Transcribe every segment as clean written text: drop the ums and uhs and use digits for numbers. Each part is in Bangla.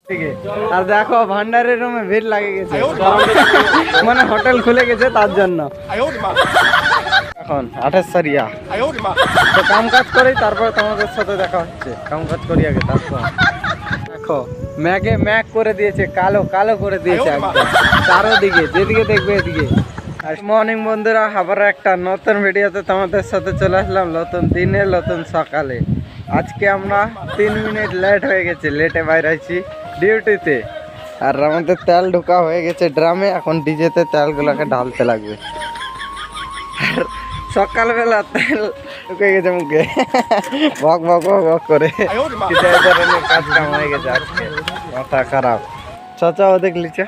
আর দেখো ভান্ডারের রুমে ভিড় লাগে গেছে, মানে হোটেল খুলে গেছে তার জন্য। এখন 28 সারিয়া তো কাম কাজ করি, তারপর তোমাদের সাথে দেখা হচ্ছে। কাম কাজ করি আগে, তারপর দেখো ম্যাগে ম্যাগ করে দিয়েছে, কালো কালো করে দিয়েছে একদম চারোদিকে, যেদিকে দেখবে এদিকে। মর্নিং বন্ধুরা, আবার একটা নতুন ভিডিওতে তোমাদের সাথে চলে আসলাম, নতুন দিনে নতুন সকালে। আজকে আমরা 3 মিনিট লেট হয়ে গেছে, লেটে বাইরে আছি ডিউটিতে। আর আমাদের তেল ঢোকা হয়ে গেছে ড্রামে, এখন ডিজেতে তেলগুলোকে ঢালতে লাগবে। আর সকালবেলা তেল ঢুকে গেছে মুখে, বক বক বক বক করে। কাজ কাম হয়ে গেছে আজকে, মাথা খারাপ। চাচা ও দেখলিছে।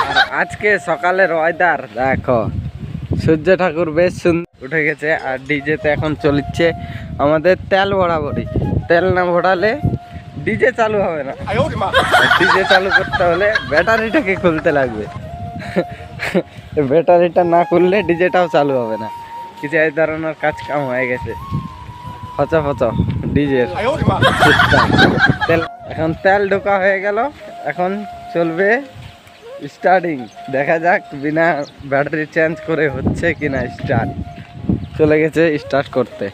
আর আজকে সকালের ওয়েদার দেখো, সূর্য ঠাকুর বেশ সুন্দর উঠে গেছে। আর ডিজেতে এখন চলছে আমাদের তেল ভরাভরি। তেল না ভরালে ডিজে চালু হবে না। ডিজে চালু করতে হলে ব্যাটারিটাকে খুলতে লাগবে, ব্যাটারিটা না খুললে ডিজেটাও চালু হবে না। কিছু এই ধরনের কাজ কাম হয়ে গেছে। ফচা ফচা ডিজের সিস্টেম। তেল এখন তেল ঢোকা হয়ে গেল, এখন চলবে স্টার্টিং। দেখা যাক বিনা ব্যাটারি চেঞ্জ করে হচ্ছে কিনা স্টার্ট। চলে গেছে স্টার্ট করতে।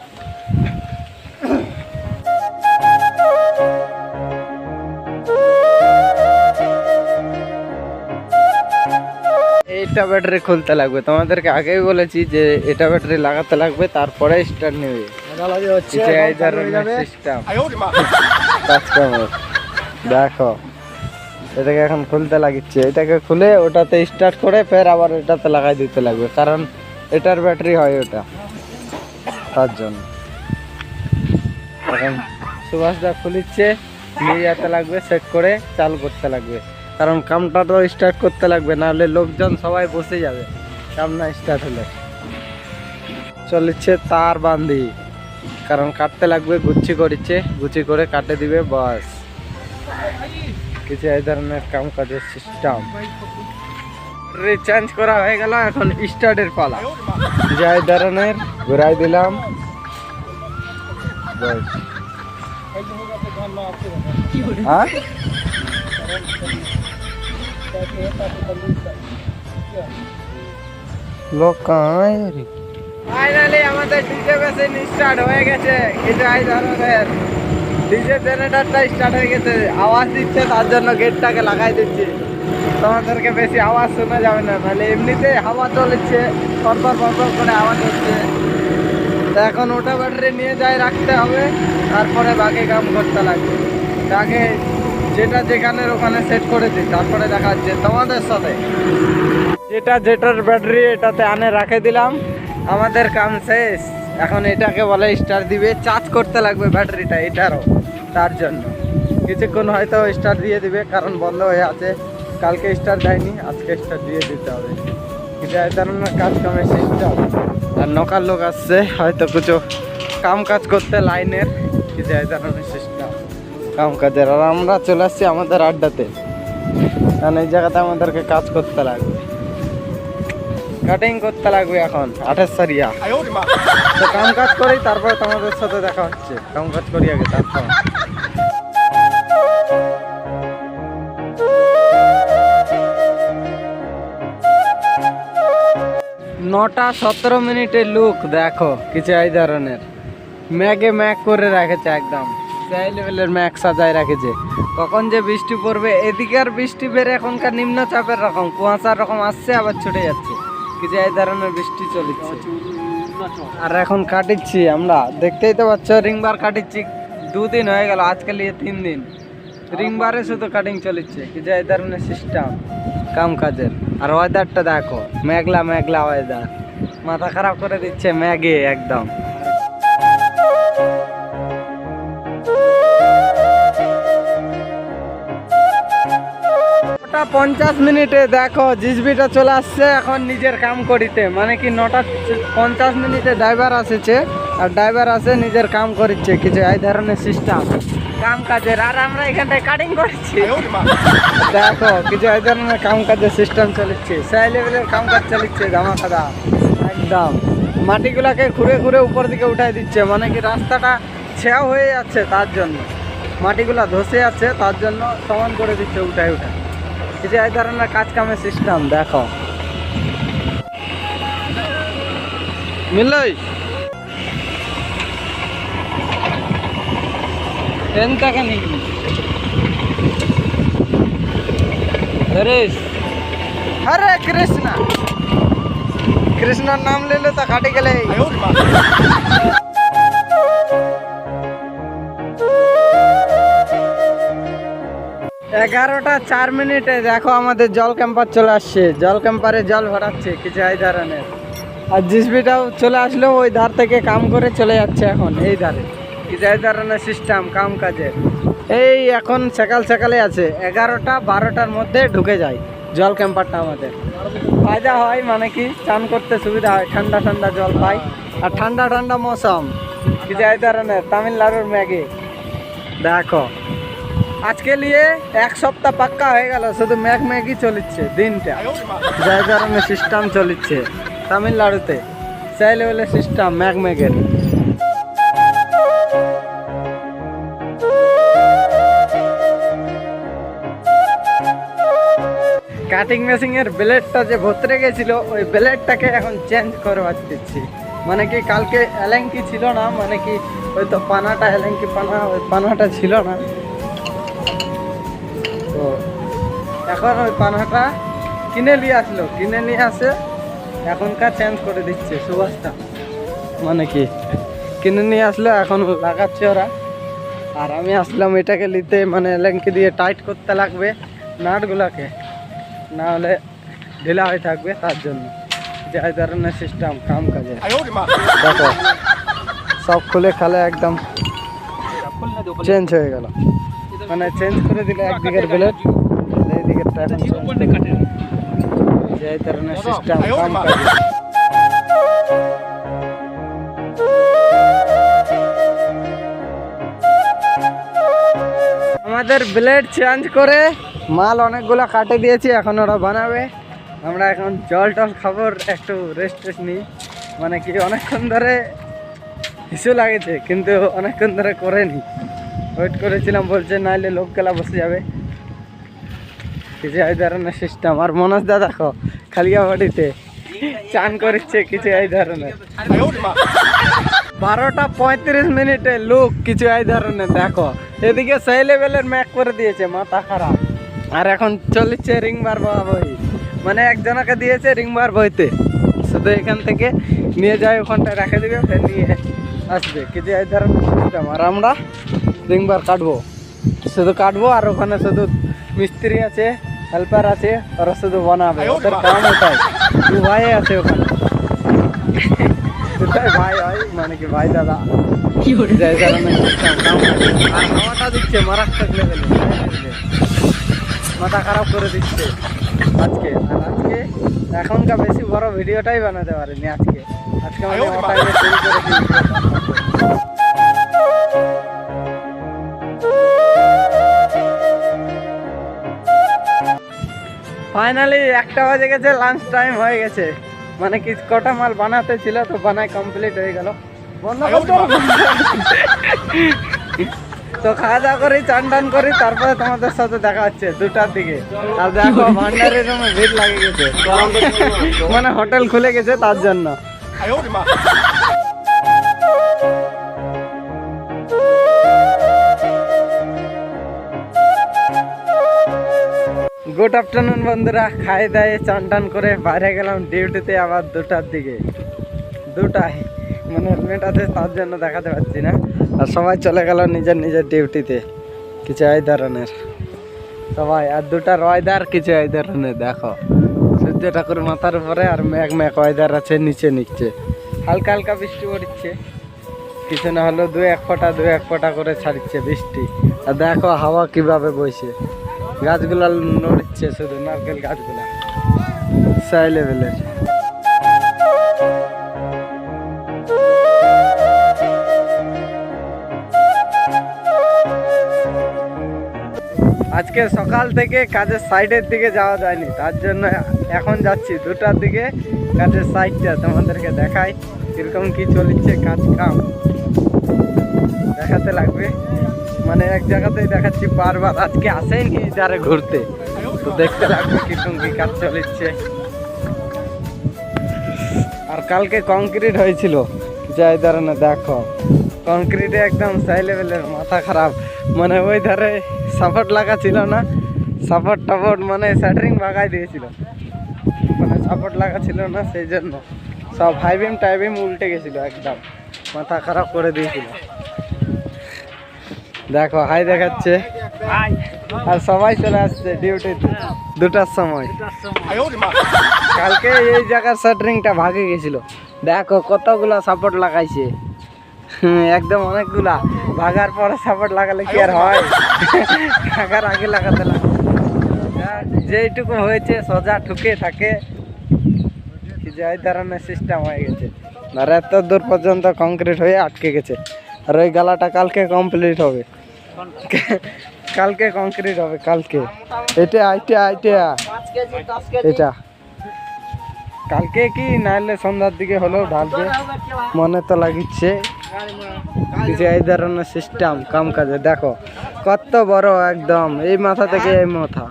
এটা ব্যাটারি খুলতে লাগবে, তোমাদেরকে আগেই বলেছি যে এটা ব্যাটারি লাগাতে লাগবে, তারপরে স্টার্ট নেবে। দেখো এটাকে এখন খুলতে লাগিচ্ছে, এটাকে খুলে ওটাতে স্টার্ট করে ফের আবার এটাতে লাগাই দিতে লাগবে, কারণ এটার ব্যাটারি হয় ওটা, তার জন্য। এখন সুভাষদা খুলিচ্ছে, নিয়ে যেতে লাগবে, সেট করে চালু করতে লাগবে, কারণ কামটা তো স্টার্ট করতে লাগবে, নাহলে লোকজন সবাই বসে যাবে কাম না স্টার্ট হলে। চলেছে তার বান্ধি, কারণ কাটতে লাগবে, গুচ্ছি করেছে, গুচ্ছি করে কাটে দিবে, বাস। কিছু এই ধরনের কাম কাজের সিস্টেম। চেঞ্জ করা হয়ে গেল, এখন স্টার্টের পালা। যে এই ধরনের ঘুরাই দিলাম, হ্যাঁ লোক ফাইনালি আমাদের ডিজে মেশিন স্টার্ট হয়ে গেছে। কিছু এই ধরনের ডিজে জেনারেটরটা স্টার্ট হয়ে গেছে, আওয়াজ দিচ্ছে, তার জন্য গেটটাকে লাগাই দিচ্ছি। তোমাদেরকে বেশি আওয়াজ শোনা যাবে না, নাহলে এমনিতে হাওয়া চলেছে, ফরফর ফরফর করে আওয়াজ হচ্ছে। তো এখন ওটা ব্যাটারি নিয়ে যাই রাখতে হবে, তারপরে বাকি কাম করতে লাগবে। আগে যেটা যেখানে ওখানে সেট করে দিই, তারপরে দেখা যাচ্ছে তোমাদের সাথে। যেটার ব্যাটারি এটাতে আনে রাখে দিলাম, আমাদের কাম শেষ। এখন এটাকে বলে স্টার্ট দিবে, চার্জ করতে লাগবে ব্যাটারিটা এটারও, তার জন্য কিছুক্ষণ হয়তো স্টার্ট দিয়ে দিবে, কারণ বন্ধ হয়ে আছে। কালকে স্টার্ট দেয়নি, আজকে স্টার্ট দিয়ে দিতে হবে। কিন্তু এই ধরনের কাজ কামের সিস্টেম। আর নকার লোক আসছে হয়তো কিছু কাম কাজ করতে লাইনের, কিছু এই ধরনের সিস্টেম কাম কাজের। আর আমরা চলে আসছি আমাদের আড্ডাতে, কারণ এই জায়গাতে আমাদেরকে কাজ করতে লাগবে, কাটিং করতে লাগবে। এখন 28 সারিয়া তো কাম কাজ করি, তারপর তোমাদের সাথে দেখা হচ্ছে। কাম কাজ করি আগে, তারপর 9:17 লুক দেখো, কিছু এই ধরনের ম্যাগে ম্যাগ করে রেখেছে, একদম সেই লেভেলের ম্যাগ সাজায় রেখেছে। কখন যে বৃষ্টি পড়বে, এদিকে আর বৃষ্টি বেড়ে এখনকার নিম্নচাপের রকম কুয়াশার রকম আসছে, আবার ছুটে যাচ্ছে। কিছু এই ধরনের বৃষ্টি চলেছে। আর এখন কাটিচ্ছি আমরা, দেখতেই তো পাচ্ছ, রিংবার কাটিচ্ছি। 2 দিন হয়ে গেল, আজকে নিয়ে 3 দিন রিংবারে শুধু কাটিং চলেছে। কিছু এই ধরনের সিস্টেম কাম কাজের। আর ওয়েদারটা দেখো, মেঘলা মেঘলা ওয়েদার, মাথা খারাপ করে দিচ্ছে ম্যাগে একদম। 9:50 মিনিটে দেখো জিসবিটা চলে আসছে এখন নিজের কাম করিতে, মানে কি 9:50 মিনিটে ড্রাইভার আসেছে, আর ড্রাইভার আসে নিজের কাম করছে। কিছু এই ধরনের সিস্টেম কাম কাজের। আর আমরা এখানটায় কাটিং করছি, দেখো কিছু এই ধরনের কাম কাজের সিস্টেম চলেছে, সেই লেভেলের কাম কাজ চলেছে ধামাকাদা একদম। মাটিগুলাকে ঘুরে ঘুরে উপর দিকে উঠাই দিচ্ছে, মানে কি রাস্তাটা ছেঁয়া হয়ে যাচ্ছে, তার জন্য মাটিগুলা ধসে যাচ্ছে, তার জন্য সমান করে দিচ্ছে উঠায় উঠায়। এই যে এই ধরনের কাজ কামের সিস্টেম দেখো। মিলই এনটাকে নিবি হরেশ, হরে কৃষ্ণ, কৃষ্ণর নাম লেলে তো কাটি গেলে। 11:04 দেখো আমাদের জল ক্যাম্পার চলে আসছে। জল ক্যাম্পারে জল ভরাচ্ছে কিছু এই ধরনের। আর জিসবিটাও চলে আসলো, ওই ধার থেকে কাম করে চলে যাচ্ছে এখন এই ধারে। কিছু এই ধরনের সিস্টেম কাম কাজের। এই এখন সকাল সকালে আছে, 11টা-12টার মধ্যে ঢুকে যায় জল ক্যাম্পারটা। আমাদের ফায়দা হয়, মানে কি চান করতে সুবিধা হয়, ঠান্ডা ঠান্ডা জল পাই। আর ঠান্ডা ঠান্ডা মৌসুম কিছু এই ধরনের তামিলনাড়ুর ম্যাগে দেখো। আজকে নিয়ে 1 সপ্তাহ পাক্কা হয়ে গেল, শুধু ম্যাগই চলিচ্ছে দিনটা। যাই ধরনের সিস্টেম চলিচ্ছে তামিলনাড়ুতে, সেই লেভেলের সিস্টেম ম্যাগের। কাটিং মেশিনের ব্লেডটা যে ভেতরে গেছিল, ওই ব্লেডটাকে এখন চেঞ্জ করবার দিচ্ছি। মানে কি কালকে এলেঙ্কি ছিল না, মানে কি ওই তো পানাটা এলেঙ্কি পানা, ওই পানাটা ছিল না, তো এখন ওই পানাটা কিনে নিয়ে আসলো। কিনে নিয়ে আসে এখনকার চেঞ্জ করে দিচ্ছে সুভাষটা, মানে কি কিনে নিয়ে আসলো, এখন লাগাচ্ছে ওরা। আর আমি আসলাম এটাকে নিতে, মানে এলেঙ্কি দিয়ে টাইট করতে লাগবে নাটগুলাকে, না হলে ঢিলা হয়ে থাকবে, তার জন্য যে এই ধরনের সিস্টেম কাম কাজে। দেখো সব খুলে খালে একদম চেঞ্জ হয়ে গেল, মানে চেঞ্জ করে দিলে একদিকের ব্লেড, এইদিকের যে এই ধরনের সিস্টেম কাম কাজে। আমাদের ব্লেড চেঞ্জ করে মাল অনেকগুলো কাটে দিয়েছি, এখন ওরা বানাবে। আমরা এখন জল টল খাবো, একটু রেস্ট নিই। মানে কি অনেকক্ষণ ধরে হিসু লাগেছে, কিন্তু অনেকক্ষণ ধরে করেনি, ওয়েট করেছিলাম, বলছে নাইলে লোকগুলা বসে যাবে। কিছু এই ধরনের সিস্টেম। আর মনোজ দা দেখো খালিয়া বাড়িতে চান করছে কিছু এই ধরনের। 12:35 লোক কিছু এই ধরনের দেখো। এদিকে সেই লেভেলের ম্যাক করে দিয়েছে, মাথা খারাপ। আর এখন চলছে রিংবার বই, মানে একজনকে দিয়েছে রিংবার বইতে, শুধু এখান থেকে নিয়ে যায় ওখানটায় রেখে দিবে, ফের নিয়ে আসবে কিছু এই ধরনের সিস্টেম। আর আমরা রিংবার কাটবো, শুধু কাটবো। আর ওখানে শুধু মিস্ত্রি আছে, হেল্পার আছে, ওরা শুধু বানাবে, ওদের কাম ওটাই। 2 ভাই আছে ওখানে, দুটাই ভাই হয়, মানে কি ভাই দাদা। যাই ধরনের সিস্টেম কাম কাটে। আর হাওয়াটা দিচ্ছে মারাত্মক লেভেলে, মাথা খারাপ করে দিচ্ছে আজকে। আর আজকে এখনকার বেশি বড় ভিডিওটাই বানাতে পারিনি আজকে। আজকে মানে ওটাই শুরু করে দিয়েছি। ফাইনালি 1টা বাজে গেছে, লাঞ্চ টাইম হয়ে গেছে। মানে কি কটা মাল বানাতে ছিল, তো বানাই কমপ্লিট হয়ে গেল। বন্ধ করতে তো খাওয়া দাওয়া করি, চান টান করি, তারপরে তোমাদের সাথে দেখা হচ্ছে 2টার দিকে। আর দেখো ভান্ডারের রুমে ভিড় লাগে গেছে, মানে হোটেল খুলে গেছে তার জন্য। গুড আফটারনুন বন্ধুরা, খাই দায়ে চান টান করে বাইরে গেলাম ডিউটিতে আবার 2টার দিকে। 2টায় মানে হেলমেট আছে তার জন্য দেখাতে পাচ্ছি না। আর সবাই চলে গেল নিজের নিজের ডিউটিতে কিছু এই ধরনের সবাই। আর 2টার ওয়েদার কিছু এই ধরনের দেখো, সূর্য ঠাকুর মাথার উপরে, আর ম্যাক ওয়েদার আছে নিচে নিচ্ছে। হালকা হালকা বৃষ্টি পড়ছে, কিছু না হলেও 2-1 ফোঁটা করে ছাড়ছে বৃষ্টি। আর দেখো হাওয়া কিভাবে বইছে, গাছগুলা নড়ছে, শুধু নারকেল গাছগুলা সেই লেভেলের। আজকে সকাল থেকে কাজের সাইডের দিকে যাওয়া যায়নি, তার জন্য এখন যাচ্ছি 2টার দিকে কাজের সাইডটা তোমাদেরকে দেখাই কিরকম কি চলছে কাজ কাম, দেখাতে লাগবে। মানে এক জায়গাতেই দেখাচ্ছি বারবার। আজকে আসেনি যারা ঘুরতে, তো দেখতে লাগবে কিরকম কি কাজ চলেছে। আর কালকে কংক্রিট হয়েছিল যাই ধরনের, দেখো কংক্রিটে একদম সাই লেভেলের, মাথা খারাপ। মানে ওই ধারে সাপোর্ট লাগা ছিল না, সাপোর্ট টাপোর্ট মানে স্যাটারিং ভাগাই দিয়েছিল, মানে সাপোর্ট লাগা ছিল না, সেই জন্য সব হাই বিম টাই বিম উল্টে গেছিল, একদম মাথা খারাপ করে দিয়েছিল। দেখো হাই দেখাচ্ছে, আর সবাই চলে আসছে ডিউটিতে 2টার সময়। কালকে এই জায়গার শাটারিংটা ভাগে গেছিল, দেখো কতগুলা সাপোর্ট লাগাইছে, একদম অনেকগুলা। ভাগার পরে সাপোর্ট লাগালে কি আর হয়, ভাগার আগে লাগাতে লাগে। যেইটুকু হয়েছে সোজা ঠুকে থাকে, যাই ধরনের সিস্টেম হয়ে গেছে। আর এত দূর পর্যন্ত কংক্রিট হয়ে আটকে গেছে, আর ওই গালাটা কালকে কমপ্লিট হবে, কালকে কংক্রিট হবে কালকে। এটা এটা কালকে কি নাইলে সন্ধ্যার দিকে হলেও ঢালবে মনে তো লাগিচ্ছে। কিছু এই ধরনের সিস্টেম কাম কাজে, দেখো কত বড়, একদম এই মাথা থেকে এই মাথা,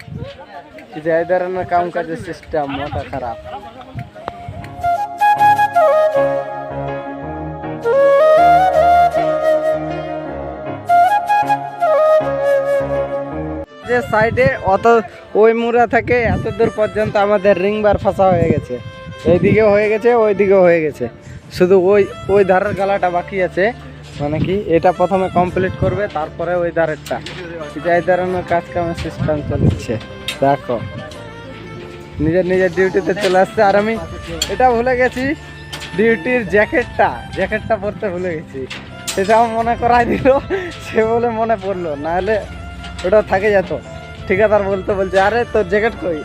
কিছু এই ধরনের কাম কাজের সিস্টেম, মাথা খারাপ। যে সাইডে অত ওই মুড়া থেকে এত দূর পর্যন্ত আমাদের রিং বার ফাঁসা হয়ে গেছে, এইদিকেও হয়ে গেছে ওইদিকেও হয়ে গেছে, শুধু ওই ধারের গালাটা বাকি আছে। মানে কি এটা প্রথমে কমপ্লিট করবে, তারপরে ওই ধারেরটা। এই ধরনের কাজ কামের সিস্টেম চলছে, দেখো নিজের নিজের ডিউটিতে চলে আসছে। আর আমি এটা ভুলে গেছি, ডিউটির জ্যাকেটটা পরতে ভুলে গেছি, সেটাও মনে করাই দিল, সে বলে মনে পড়লো, নাহলে ওটা থাকে যেত। ঠিকাদার বলছে আরে তোর জ্যাকেট কই।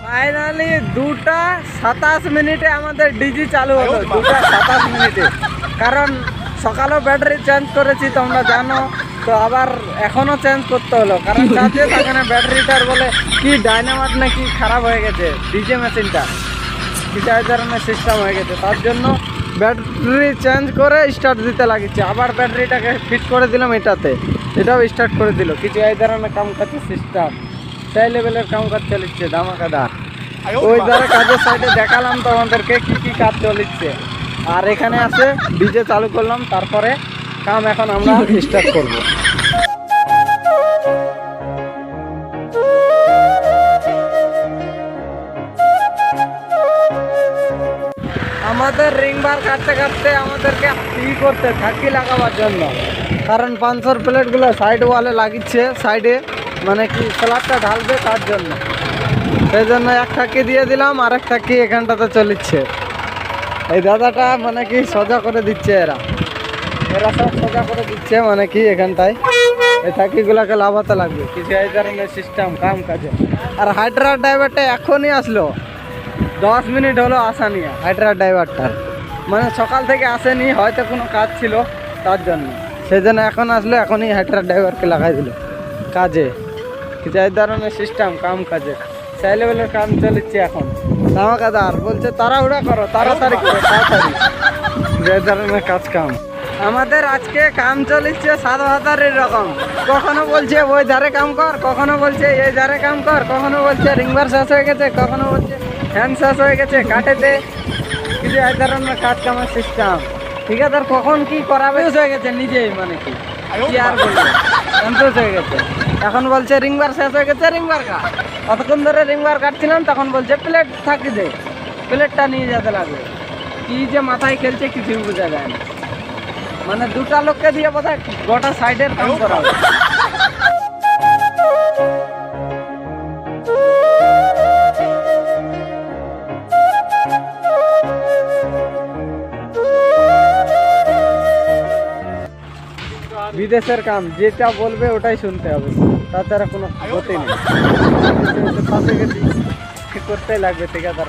ফাইনালি 2:27 আমাদের ডিজি চালু হলো, 2:27। কারণ সকালেও ব্যাটারি চেঞ্জ করেছি তোমরা জানো, তো আবার এখনো চেঞ্জ করতে হলো, কারণ চার্জে থাকে না ব্যাটারিটার, বলে কি ডাইনামাইট নাকি খারাপ হয়ে গেছে ডিজে মেশিনটা, কিছু এই ধরনের সিস্টেম হয়ে গেছে, তার জন্য ব্যাটারি চেঞ্জ করে স্টার্ট দিতে লাগিচ্ছে। আবার ব্যাটারিটাকে ফিট করে দিলাম এটাতে, এটাও স্টার্ট করে দিল। কিছু এই ধরনের কাম কাজের সিস্টেম, সেই লেভেলের কাম কাজ চলিচ্ছে ধামাকাদার। ওই ধারে কাজের সাইডে দেখালাম তো আমাদেরকে কি কি কাজ চলিচ্ছে, আর এখানে আছে ডিজে চালু করলাম, তারপরে কাম এখন আমরা স্টার্ট করব। আমাদের রিং বার কাটতে কাটতে আমাদেরকে করতে থাকি লাগাবার জন্য, কারণ 500 প্লেটগুলো সাইড ওয়ালে লাগিচ্ছে, সাইডে মানে কি স্ল্যাবটা ঢালবে তার জন্য, সেই জন্য এক থাকি দিয়ে দিলাম, আর এক থাকি এখানটাতে চলিচ্ছে। এই দাদাটা মানে কি সোজা করে দিচ্ছে, এরা সব সোজা করে দিচ্ছে, মানে কি এখানটায় এই থাকিগুলোকে লাভাতে লাগবে। কিছু এই ধরনের সিস্টেম কাম কাজে। আর হাইড্রা ড্রাইভারটা এখনই আসলো, 10 মিনিট হলো আসা নিয়ে। হাইড্রা ড্রাইভারটার মানে সকাল থেকে আসেনি, হয়তো কোনো কাজ ছিল তার জন্য, সেই জন্য এখন আসলো, এখনই হাইড্রা ড্রাইভারকে লাগাই দিল কাজে। কিছু এই ধরনের সিস্টেম কাম কাজে, সেই লেভেলের কাম চলেছে এখন ধামাকাদার। বলছে তাড়াহুড়া করো, তাড়াতাড়ি করো, তাড়াতাড়ি, যে ধরনের কাজ কাম। আমাদের আজকে কাম চলেছে 7,000 রকম, কখনো বলছে ওই ধারে কাম কর, কখনো বলছে এই ধারে কাম কর, কখনো বলছে রিংবার শেষ হয়ে গেছে, কখনো বলছে হ্যান্ড শেষ হয়ে গেছে কাটেতে। কিছু এই ধরনের কাজ কামের সিস্টেম। ঠিকাদার কখন কি করাবে হয়ে গেছে নিজেই, মানে কি আর বলবো, সন্তোষ হয়ে গেছে। এখন বলছে রিংবার শেষ হয়ে গেছে, রিংবার কাট। কতক্ষণ ধরে রিংবার কাটছিলাম, তখন বলছে প্লেট থাকি দে, প্লেটটা নিয়ে যেতে লাগবে। কি যে মাথায় খেলছে কিছুই বোঝা যায় না, মানে 2টা লোককে দিয়ে বোধহয় গোটা সাইডের কাম করা হবে। বিদেশের কাম যেটা বলবে ওটাই শুনতে হবে, তাছাড়া কোনো গতি নেই। ফাঁসে গেছি, করতেই লাগবে ঠিকাদার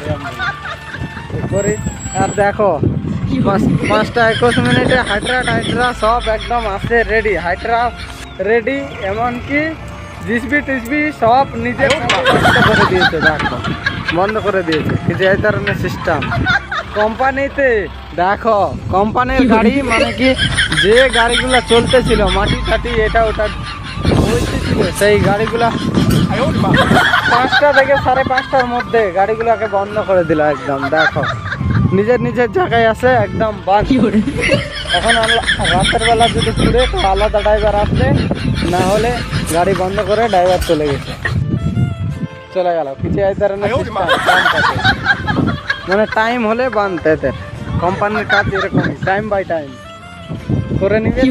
করি। আর দেখো 5:21 হাইড্রা সব একদম আছে রেডি, হাইড্রা রেডি, এমনকি জিসবি টিসবি সব নিজে করে দিয়েছে। দেখো বন্ধ করে দিয়েছে, কিছু এই ধরনের সিস্টেম কোম্পানিতে। দেখো কোম্পানির গাড়ি মানে কি, যে গাড়িগুলো চলতেছিল মাটি টাটি এটা ওটা বইতেছিল, সেই গাড়িগুলা 5টা থেকে 5:30টার মধ্যে গাড়িগুলোকে বন্ধ করে দিল একদম। দেখো নিজের নিজের জায়গায় আছে একদম বাদ। এখন রাতের বেলা যদি ঘুরে তো আলাদা ড্রাইভার আসবে, না হলে গাড়ি বন্ধ করে ড্রাইভার চলে গেছে, চলে গেল। কিছু এই ধরনের মানে টাইম হলে বান্ধ, এদের কোম্পানির কাজ এরকমই, টাইম বাই টাইম করে নিবে।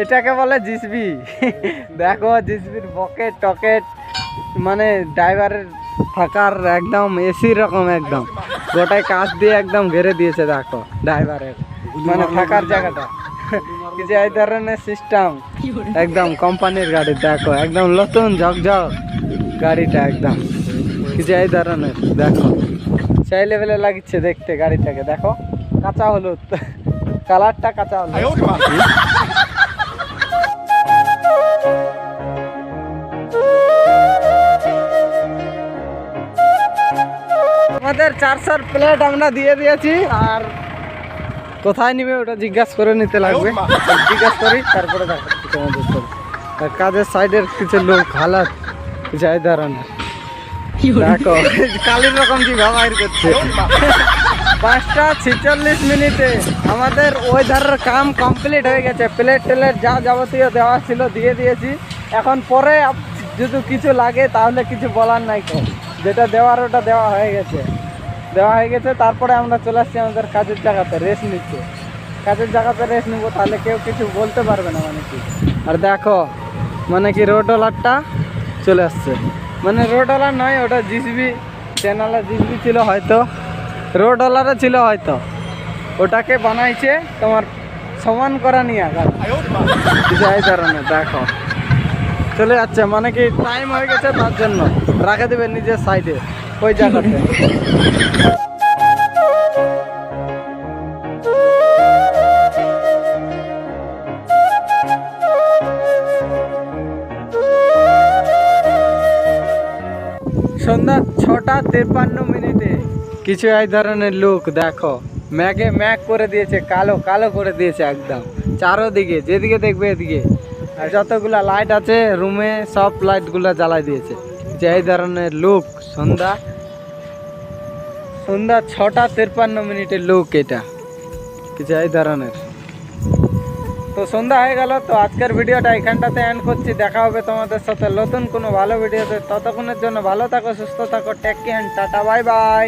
এটাকে বলে জিসবি। দেখো জিসবির বকেট টকেট, মানে ড্রাইভারের থাকার একদম এসি রকম, একদম গোটায় কাঁচ দিয়ে একদম ঘেরে দিয়েছে। দেখো ড্রাইভারের মানে থাকার জায়গাটা, কিছু এই ধরনের সিস্টেম একদম কোম্পানির গাড়ি। দেখো একদম নতুন ঝকঝক গাড়িটা একদম, কিছু এই ধরনের। দেখো সেই লেভেলে লাগছে দেখতে গাড়িটাকে। দেখো কাঁচা হলুদ, কালারটা কাঁচা হলুদ। আমাদের 400 প্লেট আমরা দিয়ে দিয়েছি, আর কোথায় নিবে ওটা জিজ্ঞাসা করে নিতে লাগবে। জিজ্ঞাসা করি তারপরে দেখাচ্ছি তোমাদের সাথে। কাজের সাইডের কিছু লোক হালাত যাই ধরনের। দেখো কালির রকম কি ব্যবহার করছে। 5:46 আমাদের ওই ধারের কাম কমপ্লিট হয়ে গেছে। প্লেট টেলেট যা যাবতীয় দেওয়া ছিল দিয়ে দিয়েছি। এখন পরে যদি কিছু লাগে তাহলে কিছু বলার নাই, যেটা দেওয়ার ওটা দেওয়া হয়ে গেছে। তারপরে আমরা চলে আসছি আমাদের কাজের জায়গাতে, রেস্ট নিচ্ছে। কাজের জায়গাতে রেস্ট নিবো, তাহলে কেউ কিছু বলতে পারবে না মানে কি। আর দেখো মানে কি রোডওয়ালারটা চলে আসছে, মানে রোডওয়ালার নয়, ওটা জিসবি চ্যানেলে জিসবি ছিল হয়তো, রোডওয়ালারও ছিল হয়তো। ওটাকে বানাইছে তোমার সমান করা নিয়ে যাই ধরনের। দেখো চলে যাচ্ছে, মানে কি টাইম হয়ে গেছে, তার জন্য রাখে দেবে নিজের সাইডে ওই জায়গাতে। সন্ধ্যা 6:53 কিছু এই ধরনের লোক। দেখো ম্যাগে ম্যাগ করে দিয়েছে, কালো কালো করে দিয়েছে একদম চারোদিকে, যেদিকে দেখবে এদিকে। আর যতগুলা লাইট আছে রুমে সব লাইটগুলো জ্বালাই দিয়েছে। যে এই ধরনের লোক সন্ধ্যা 6:53 লোক এটা, কিছু এই ধরনের। তো সন্ধ্যা হয়ে গেল, তো আজকের ভিডিওটা এখানটাতে এন্ড করছি। দেখা হবে তোমাদের সাথে নতুন কোনো ভালো ভিডিওতে। ততক্ষণের জন্য ভালো থাকো, সুস্থ থাকো, take care, tata, bye by.